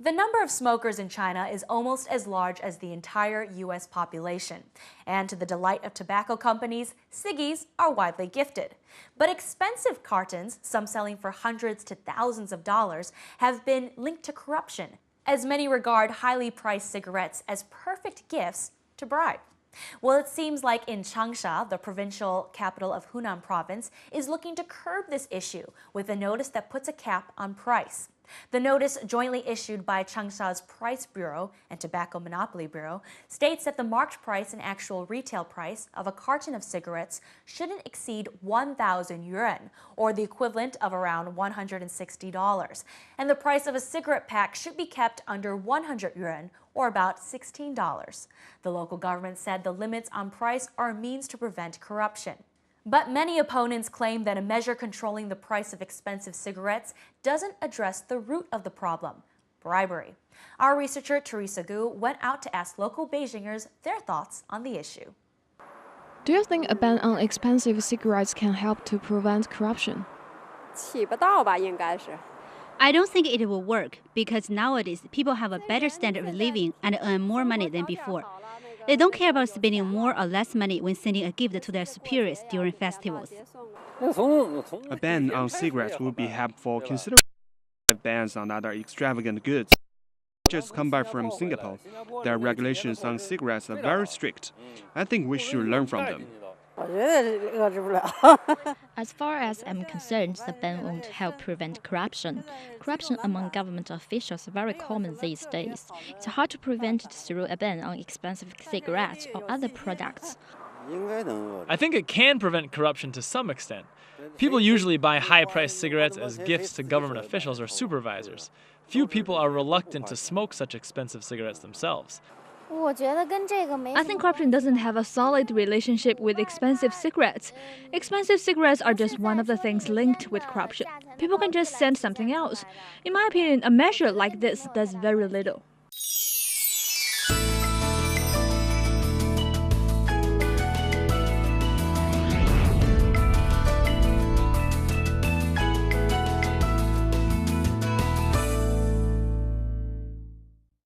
The number of smokers in China is almost as large as the entire U.S. population. And to the delight of tobacco companies, ciggies are widely gifted. But expensive cartons, some selling for hundreds to thousands of dollars, have been linked to corruption, as many regard highly priced cigarettes as perfect gifts to bribe. Well, it seems like in Changsha, the provincial capital of Hunan province, is looking to curb this issue with a notice that puts a cap on price. The notice, jointly issued by Changsha's Price Bureau and Tobacco Monopoly Bureau, states that the marked price and actual retail price of a carton of cigarettes shouldn't exceed 1,000 yuan, or the equivalent of around $160. And the price of a cigarette pack should be kept under 100 yuan, or about $16. The local government said the limits on price are a means to prevent corruption. But many opponents claim that a measure controlling the price of expensive cigarettes doesn't address the root of the problem: bribery. Our researcher Teresa Gu went out to ask local Beijingers their thoughts on the issue. Do you think a ban on expensive cigarettes can help to prevent corruption? 起不到吧，应该是。 I don't think it will work because nowadays people have a better standard of living and earn more money than before. They don't care about spending more or less money when sending a gift to their superiors during festivals. A ban on cigarettes would be helpful considering bans on other extravagant goods. Just come back from Singapore. Their regulations on cigarettes are very strict. I think we should learn from them. As far as I'm concerned, the ban won't help prevent corruption. Corruption among government officials is very common these days. It's hard to prevent it through a ban on expensive cigarettes or other products. I think it can prevent corruption to some extent. People usually buy high-priced cigarettes as gifts to government officials or supervisors. Few people are reluctant to smoke such expensive cigarettes themselves. I think corruption doesn't have a solid relationship with expensive cigarettes. Expensive cigarettes are just one of the things linked with corruption. People can just send something else. In my opinion, a measure like this does very little.